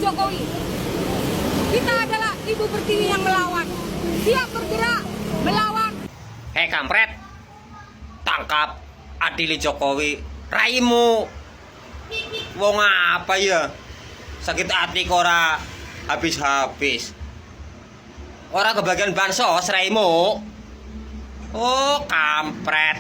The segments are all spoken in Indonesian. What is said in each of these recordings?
Jokowi. Kita adalah Ibu Pertiwi yang melawan. Siap bergerak melawan. Hei kampret, tangkap adili Jokowi. Raimu wong apa ya? Sakit hati kora habis-habis. Ora kebagian bansos raimu. Oh kampret.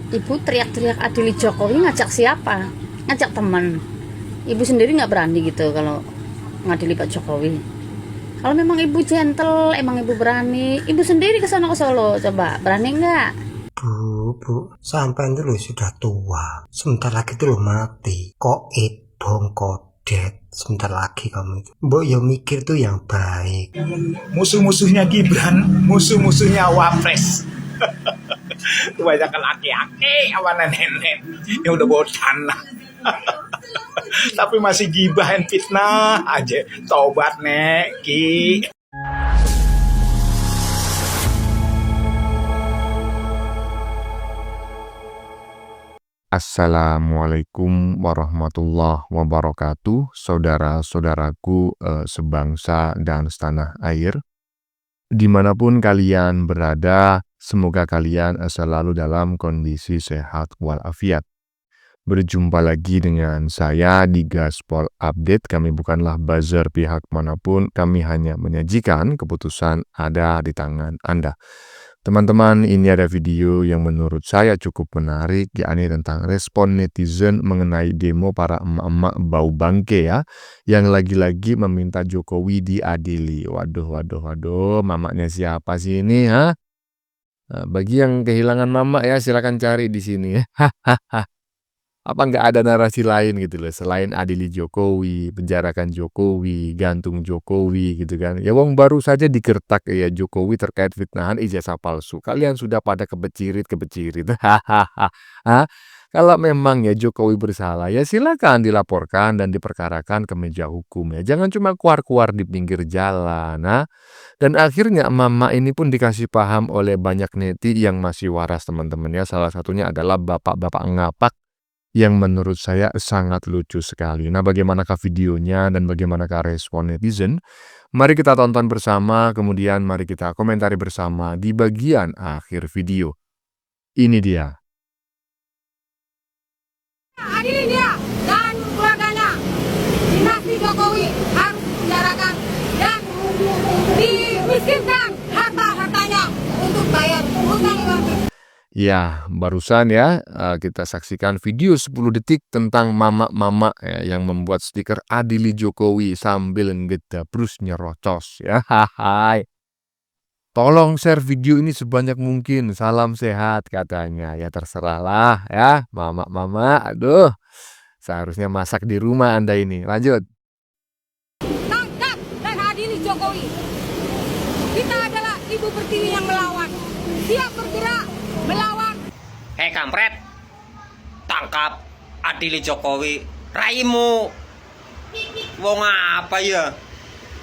Ibu teriak-teriak adili Jokowi ngajak siapa? Ngajak teman. Ibu sendiri nggak berani gitu kalau ngadili Pak Jokowi. Kalau memang ibu gentle, emang ibu berani, ibu sendiri ke sana ke Solo, coba berani nggak? Bu, sampai dulu sudah tua. Sebentar lagi tuh mati. Koit, bongkodet. Sebentar lagi kamu itu. Mbok yo mikir tuh yang baik. Musuh-musuhnya Gibran, musuh-musuhnya Wapres. Kebanyakan laki-laki sama nenek yang udah bawa tanah. Tapi masih gibahin fitnah aja. Tobat nek Ki. Assalamualaikum warahmatullahi wabarakatuh, saudara-saudaraku sebangsa dan setanah air. Dimanapun kalian berada, semoga kalian selalu dalam kondisi sehat walafiat. Berjumpa lagi dengan saya di Gaspol Update. Kami bukanlah buzzer pihak manapun, kami hanya menyajikan keputusan ada di tangan Anda. Teman-teman, ini ada video yang menurut saya cukup menarik, yakni tentang respon netizen mengenai demo para emak-emak bau bangke ya, yang lagi-lagi meminta Jokowi diadili. Waduh, mamaknya siapa sih ini ha? Nah, bagi yang kehilangan mama ya silakan cari di sini ya. Apa nggak ada narasi lain gitu loh selain adili Jokowi, penjarakan Jokowi, gantung Jokowi gitu kan. Ya wong baru saja digertak ya Jokowi terkait fitnahan ijazah palsu. Kalian sudah pada kebecirit. Hahaha. Kalau memang ya Jokowi bersalah ya silakan dilaporkan dan diperkarakan ke meja hukum ya. Jangan cuma keluar-keluar di pinggir jalan. Dan akhirnya mama ini pun dikasih paham oleh banyak neti yang masih waras teman-teman ya. Salah satunya adalah bapak-bapak ngapak yang menurut saya sangat lucu sekali. Nah, bagaimanakah videonya dan bagaimanakah respon netizen? Mari kita tonton bersama, kemudian mari kita komentari bersama di bagian akhir video. Ini dia. Adili dia dan keluarganya. Dinasti Jokowi harus dipenjarakan dan dimiskinkan harta-hartanya untuk bayar hutang luar negeri. Ya, barusan ya kita saksikan video 10 detik tentang mama-mama ya, yang membuat stiker adili Jokowi sambil ngedabrus nyerocos ya. Hai. Tolong share video ini sebanyak mungkin. Salam sehat katanya. Ya terserahlah ya, mama-mama. Aduh. Seharusnya masak di rumah Anda ini. Lanjut. Tangkap dan adili Jokowi. Kita adalah Ibu Pertiwi yang melawan. Siap bergerak melawan. Hei kampret, tangkap adili Jokowi. Raimu wong apa ya?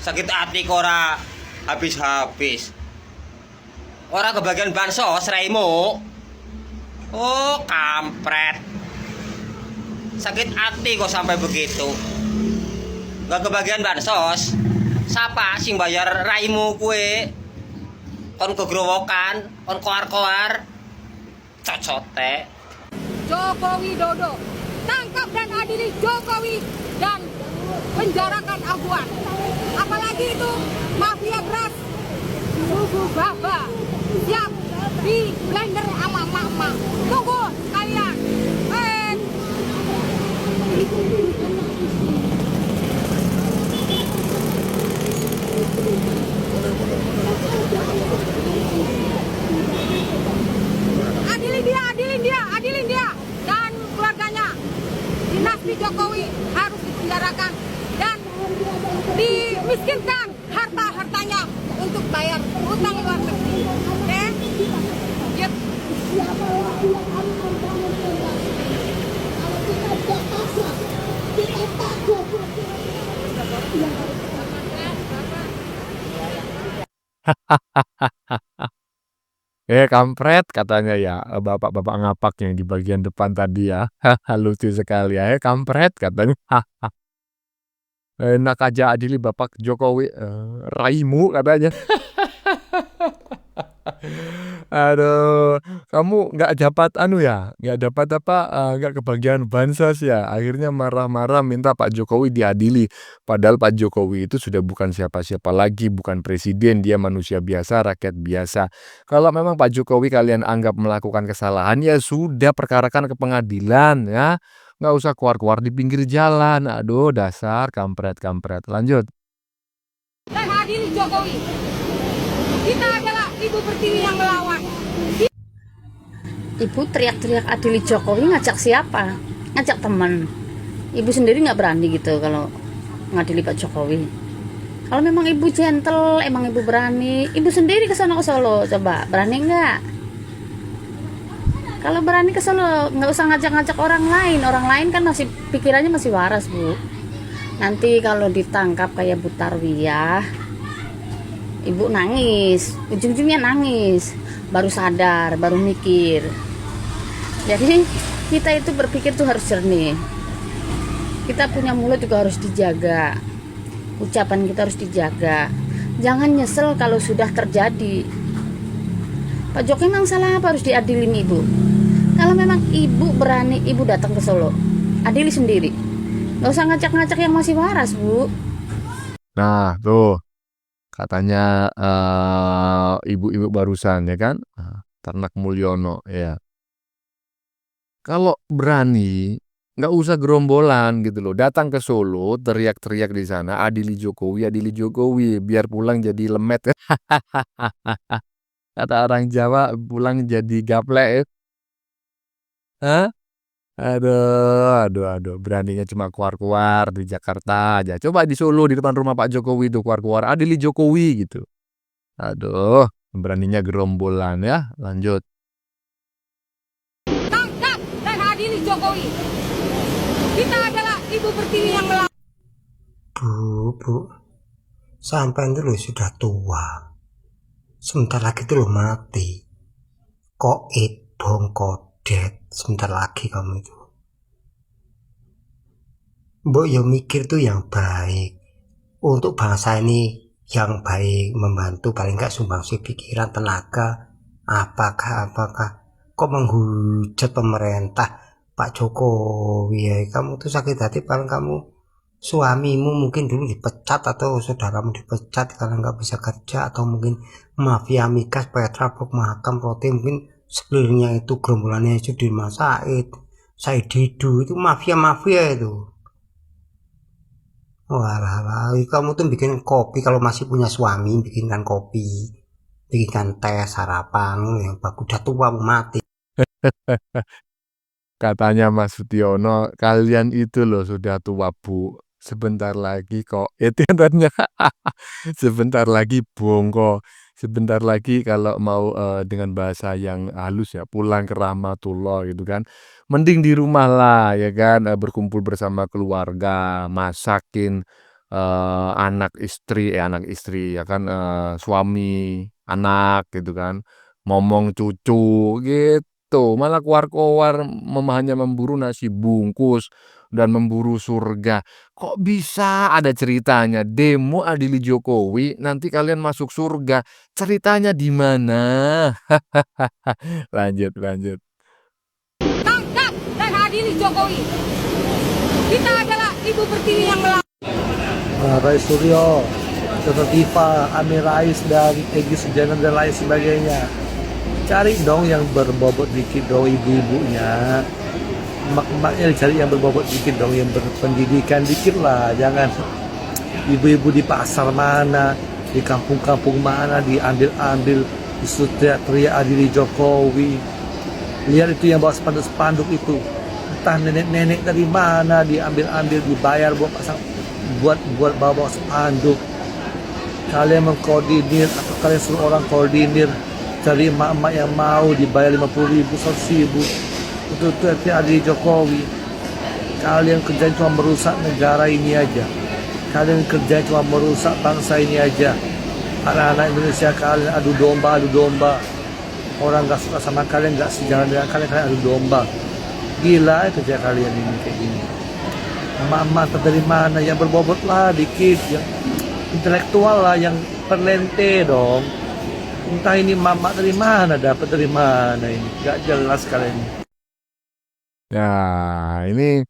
Sakit hati kora habis-habis. Ora kebagian bansos raimu. Oh kampret. Sakit hati kok sampai begitu. Gak kebagian bansos. Siapa sing bayar raimu kue? Kon kegrowokan, kon koar-koar. Cocote. Jokowi Dodo, tangkap dan adili Jokowi dan penjarakan Ahwan. Apalagi itu mafia beras, susu baba, siap di blender sama mama. Tunggu kalian. Adilin dia dan keluarganya. Dinasti Jokowi harus dipenjarakan dan dimiskinkan harta-hartanya untuk bayar hutang luar negeri. Oke? Yep. Kampret katanya ya, bapak-bapak ngapak yang di bagian depan tadi ya. Lucu sekali ya, kampret katanya. Enak aja adili Bapak Jokowi, raimu katanya. Aduh, kamu nggak dapat nggak dapat nggak kebagian bansos ya? Akhirnya marah-marah minta Pak Jokowi diadili. Padahal Pak Jokowi itu sudah bukan siapa-siapa lagi, bukan presiden, dia manusia biasa, rakyat biasa. Kalau memang Pak Jokowi kalian anggap melakukan kesalahan, ya sudah perkarakan ke pengadilan ya. Nggak usah keluar-keluar di pinggir jalan. Aduh, dasar kampret-kampret. Lanjut. Dan adili Jokowi. Kita adalah ibu pertiwi yang melawan. Ibu teriak-teriak adili Jokowi ngajak siapa? Ngajak teman. Ibu sendiri nggak berani gitu kalau ngadili Pak Jokowi. Kalau memang ibu gentle, emang ibu berani, ibu sendiri ke sana ke Solo, coba berani nggak? Kalau berani ke Solo, nggak usah ngajak-ngajak orang lain. Orang lain kan masih pikirannya masih waras, Bu. Nanti kalau ditangkap kayak Bu Tarwiyah, ibu nangis, ujung-ujungnya nangis, baru sadar, baru mikir. Jadi kita itu berpikir tuh harus jernih. Kita punya mulut juga harus dijaga, ucapan kita harus dijaga. Jangan nyesel kalau sudah terjadi. Pak Jokowi memang salah apa harus diadilin ibu? Kalau memang ibu berani, ibu datang ke Solo, adili sendiri. Nggak usah ngajak-ngajak yang masih waras, Bu. Nah, tuh katanya ibu-ibu barusan ya kan, Ternak Mulyono ya. Kalau berani nggak usah gerombolan gitu loh, datang ke Solo teriak-teriak di sana adili Jokowi biar pulang jadi lemet. Kata orang Jawa pulang jadi gaplek ya. Hah? Aduh, beraninya cuma keluar-keluar di Jakarta aja. Coba di Solo di depan rumah Pak Jokowi itu keluar-keluar adili Jokowi gitu. Aduh, beraninya gerombolan ya. Lanjut. Tangkap dan adili Jokowi. Kita adalah ibu pertiwi yang melawan. Bu, sampai dulu sudah tua. Sebentar lagi tuh lo mati. Koit, bongkodet, sebentar lagi kamu itu. Mbok yo mikir tuh yang baik. Untuk bangsa ini yang baik, membantu paling nggak sumbangsi pikiran, tenaga. Apakah kok menghujat pemerintah Pak Jokowi ya? Kamu tuh sakit hati paling kamu suamimu mungkin dulu dipecat atau saudaramu dipecat karena nggak bisa kerja, atau mungkin mafia migas, Petra, Mahakam, Roti, mungkin sekelilingnya itu gerombolannya itu di Said Didu, itu mafia itu. Walah, kamu tuh bikin kopi kalau masih punya suami, bikinkan kopi, bikinkan teh, sarapan yang bagus, udah tua mati. Katanya Mas Sutyono, kalian itu loh sudah tua Bu. Sebentar lagi kok itu katanya. Sebentar lagi bongko. Sebentar lagi kalau mau dengan bahasa yang halus ya, pulang ke rahmatullah gitu kan. Mending di rumah lah ya kan, berkumpul bersama keluarga, masakin anak istri ya kan, suami, anak gitu kan, ngomong cucu gitu. Malah keluar-keluar hanya memburu nasi bungkus dan memburu surga. Kok bisa ada ceritanya demo adili Jokowi nanti kalian masuk surga? Ceritanya di mana? Lanjut. Tangkap dan adili Jokowi. Kita adalah ibu pertiwi yang melawan. Rais Suryo, Dr. Tifa, Amin Rais, dan Egy Sujana dan lain sebagainya. Cari dong yang berbobot dikit dong ibu-ibunya. Emak-emaknya dicari yang berbobot dikit dong, yang berpendidikan dikit lah. Jangan ibu-ibu di pasar mana, di kampung-kampung mana diambil-ambil, disuruh teriak-teriak adili Jokowi. Lihat itu yang bawa spanduk-spanduk itu, entah nenek-nenek dari mana diambil-ambil, dibayar buat bawa spanduk. Kalian mengkoordinir atau kalian suruh orang koordinir, cari emak-emak yang mau dibayar 50.000, 100.000 untuk adili Jokowi. Kalian kerja cuma merusak negara ini aja. Kalian kerja cuma merusak bangsa ini aja. Anak-anak Indonesia kalian adu domba. Orang gak suka sama kalian, gak sejalan dengan kalian adu domba. Gila kerja kalian ini kayak gini. emak-emak dari mana yang berbobot lah dikit, yang intelektual lah, yang perlente dong. Entah ini mama dari mana, dapat dari mana ini, gak jelas kalian ini. Nah, ini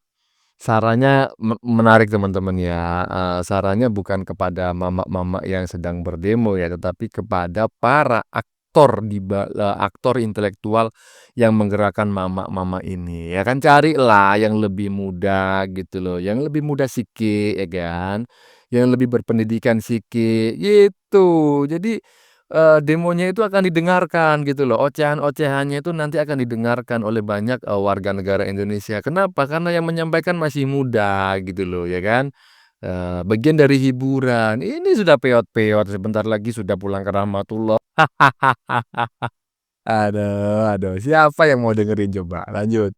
sarannya menarik teman-teman ya. Sarannya bukan kepada mama-mama yang sedang berdemo ya, tetapi kepada para aktor intelektual yang menggerakkan mama-mama ini. Ya kan carilah yang lebih muda gitu loh, yang lebih muda sikit ya kan, yang lebih berpendidikan sikit gitu. Jadi demonya itu akan didengarkan gitu loh, ocehan-ocehannya itu nanti akan didengarkan oleh banyak, warga negara Indonesia. Kenapa? Karena yang menyampaikan masih muda gitu loh, ya kan. Bagian dari hiburan, ini sudah peot-peot, sebentar lagi sudah pulang ke rahmatullah. Aduh aduh, siapa yang mau dengerin coba? Lanjut.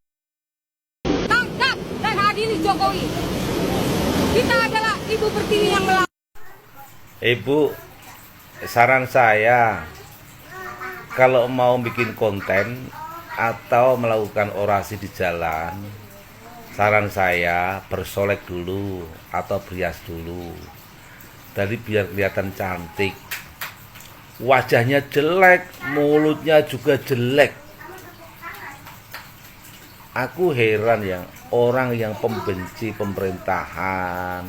Tangkap dan adili Jokowi. Kita adalah ibu pertiwi yang melawan. Ibu, saran saya kalau mau bikin konten atau melakukan orasi di jalan, saran saya bersolek dulu atau berias dulu. Jadi biar kelihatan cantik. Wajahnya jelek, mulutnya juga jelek. Aku heran yang orang yang pembenci pemerintahan,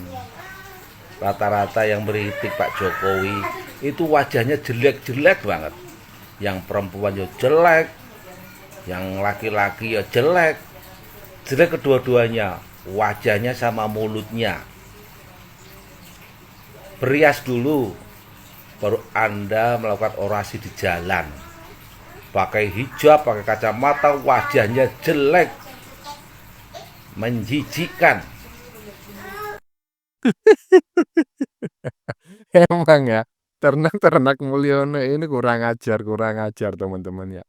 rata-rata yang meritik Pak Jokowi itu wajahnya jelek-jelek banget. Yang perempuan ya jelek, yang laki-laki ya jelek. Jelek kedua-duanya, wajahnya sama mulutnya. Berias dulu, baru Anda melakukan orasi di jalan. Pakai hijab, pakai kacamata, wajahnya jelek, menjijikkan. Emang ya, ternak-ternak Mulyono ini kurang ajar teman-teman ya.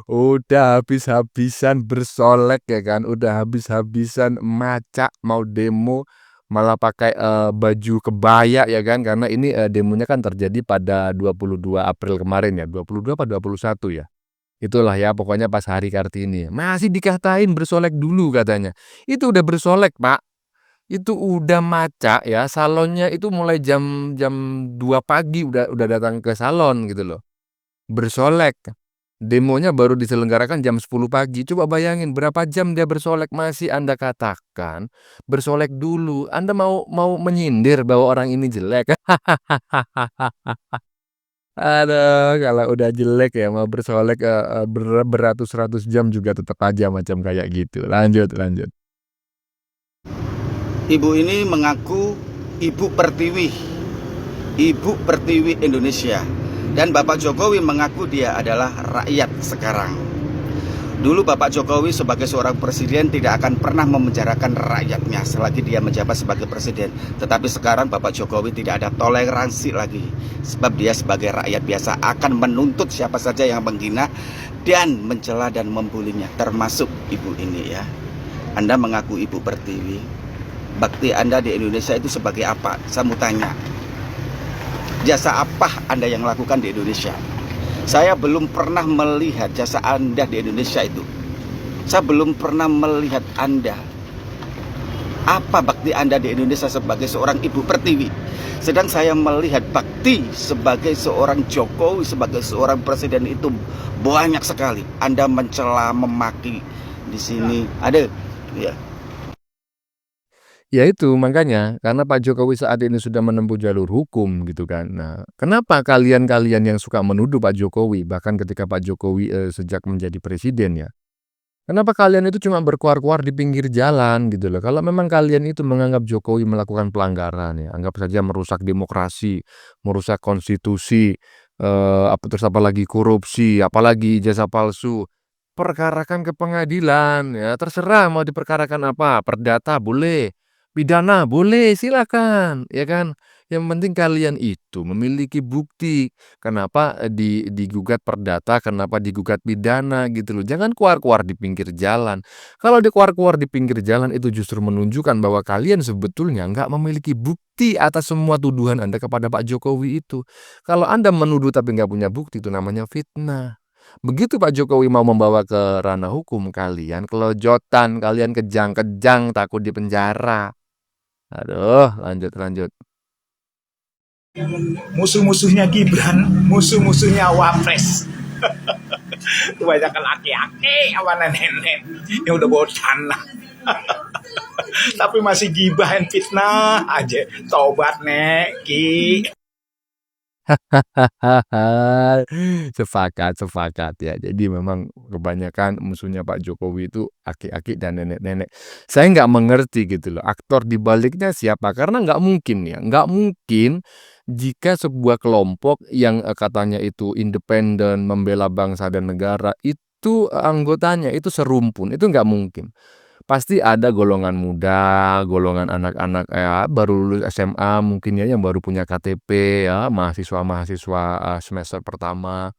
Udah habis-habisan bersolek ya kan, udah habis-habisan macak mau demo, malah pakai baju kebaya ya kan, karena ini demonya kan terjadi pada 22 April kemarin ya, 22 apa 21 ya. Itulah ya, pokoknya pas hari Kartini. Masih dikatain bersolek dulu katanya. Itu udah bersolek, Pak. Itu udah macak ya, salonnya itu mulai jam jam 2 pagi udah datang ke salon gitu loh. Bersolek. Demonya baru diselenggarakan jam 10 pagi. Coba bayangin berapa jam dia bersolek, masih Anda katakan bersolek dulu. Anda mau menyindir bahwa orang ini jelek. Aduh, kalau udah jelek ya mau bersolek beratus-ratus jam juga tetap aja macam kayak gitu. Lanjut, lanjut. Ibu ini mengaku Ibu Pertiwi Indonesia. Dan Bapak Jokowi mengaku dia adalah rakyat sekarang. Dulu Bapak Jokowi sebagai seorang presiden tidak akan pernah memenjarakan rakyatnya selagi dia menjabat sebagai presiden. Tetapi sekarang Bapak Jokowi tidak ada toleransi lagi. Sebab dia sebagai rakyat biasa akan menuntut siapa saja yang menghina dan mencela dan membulinya. Termasuk ibu ini ya. Anda mengaku Ibu Pertiwi. Bakti Anda di Indonesia itu sebagai apa? Saya mau tanya. Jasa apa Anda yang lakukan di Indonesia? Saya belum pernah melihat jasa Anda di Indonesia itu. Saya belum pernah melihat Anda. Apa bakti Anda di Indonesia sebagai seorang Ibu Pertiwi? Sedang saya melihat bakti sebagai seorang Jokowi, sebagai seorang presiden itu banyak sekali. Anda mencela, memaki di sini. Ada ya. Ya itu makanya, karena Pak Jokowi saat ini sudah menempuh jalur hukum gitu kan. Nah, kenapa kalian-kalian yang suka menuduh Pak Jokowi, bahkan ketika Pak Jokowi sejak menjadi presiden ya, kenapa kalian itu cuma berkuar-kuar di pinggir jalan gitu loh. Kalau memang kalian itu menganggap Jokowi melakukan pelanggaran ya, anggap saja merusak demokrasi, merusak konstitusi, apalagi korupsi, apalagi ijazah palsu, perkarakan ke pengadilan ya, terserah mau diperkarakan apa, perdata boleh, pidana boleh, silakan, ya kan. Yang penting kalian itu memiliki bukti. Kenapa digugat perdata, kenapa digugat pidana gitu loh. Jangan keluar-keluar di pinggir jalan. Kalau dikeluar-keluar di pinggir jalan itu justru menunjukkan bahwa kalian sebetulnya nggak memiliki bukti atas semua tuduhan Anda kepada Pak Jokowi itu. Kalau Anda menuduh tapi nggak punya bukti itu namanya fitnah. Begitu Pak Jokowi mau membawa ke ranah hukum, kalian kelojotan, kalian kejang-kejang, takut di penjara. Aduh, lanjut. Musuh-musuhnya Gibran, musuh-musuhnya Wapres. Kebanyakan laki-laki sama nenek yang udah bosan. Tapi masih gibahin fitnah aja. Tobat nek, Ki. Sepakat ya. Jadi memang kebanyakan musuhnya Pak Jokowi itu aki-aki dan nenek-nenek. Saya nggak mengerti gitu loh, aktor di baliknya siapa? Karena nggak mungkin ya, nggak mungkin jika sebuah kelompok yang katanya itu independen, membela bangsa dan negara, itu anggotanya itu serumpun, itu nggak mungkin. Pasti ada golongan muda, golongan anak-anak ya baru lulus SMA mungkin ya yang baru punya KTP ya, mahasiswa-mahasiswa semester pertama,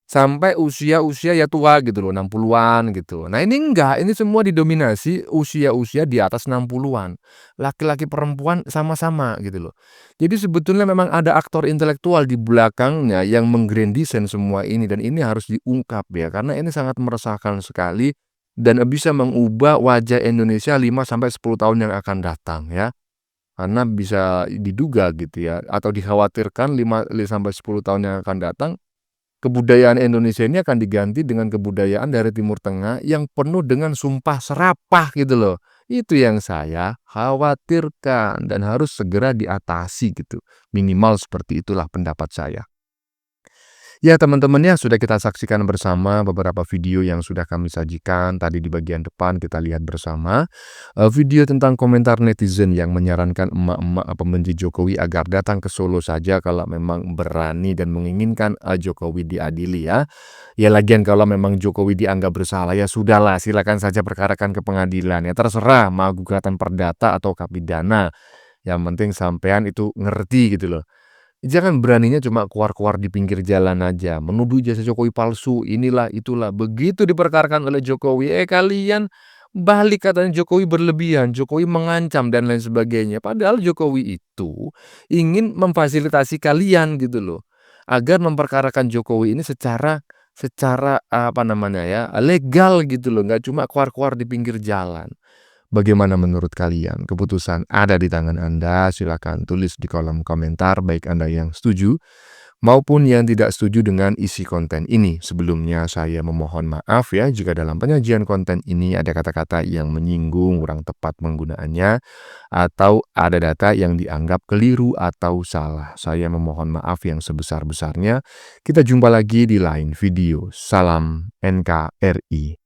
sampai usia-usia ya tua gitu loh, 60-an gitu. Nah ini enggak, ini semua didominasi usia-usia di atas 60-an. Laki-laki perempuan sama-sama gitu loh. Jadi sebetulnya memang ada aktor intelektual di belakangnya yang menggrandisen semua ini, dan ini harus diungkap ya, karena ini sangat meresahkan sekali dan bisa mengubah wajah Indonesia 5-10 tahun yang akan datang ya. Karena bisa diduga gitu ya, atau dikhawatirkan 5-10 tahun yang akan datang, kebudayaan Indonesia ini akan diganti dengan kebudayaan dari Timur Tengah yang penuh dengan sumpah serapah gitu loh. Itu yang saya khawatirkan dan harus segera diatasi gitu. Minimal seperti itulah pendapat saya. Ya teman-teman ya, sudah kita saksikan bersama beberapa video yang sudah kami sajikan. Tadi di bagian depan kita lihat bersama video tentang komentar netizen yang menyarankan emak-emak pembenci Jokowi agar datang ke Solo saja kalau memang berani dan menginginkan Jokowi diadili ya. Ya lagian kalau memang Jokowi dianggap bersalah ya sudahlah, silakan saja perkarakan ke pengadilan ya, terserah mau gugatan perdata atau pidana. Yang penting sampean itu ngerti gitu loh. Jangan beraninya cuma keluar-keluar di pinggir jalan aja, menuduh ijazah Jokowi palsu, inilah itulah. Begitu diperkarakan oleh Jokowi, kalian balik katanya Jokowi berlebihan, Jokowi mengancam dan lain sebagainya. Padahal Jokowi itu ingin memfasilitasi kalian gitu loh, agar memperkarakan Jokowi ini secara apa namanya ya, legal gitu loh, nggak cuma keluar-keluar di pinggir jalan. Bagaimana menurut kalian? Keputusan ada di tangan Anda. Silakan tulis di kolom komentar baik Anda yang setuju maupun yang tidak setuju dengan isi konten ini. Sebelumnya saya memohon maaf ya jika dalam penyajian konten ini ada kata-kata yang menyinggung, kurang tepat penggunaannya, atau ada data yang dianggap keliru atau salah. Saya memohon maaf yang sebesar-besarnya. Kita jumpa lagi di lain video. Salam NKRI.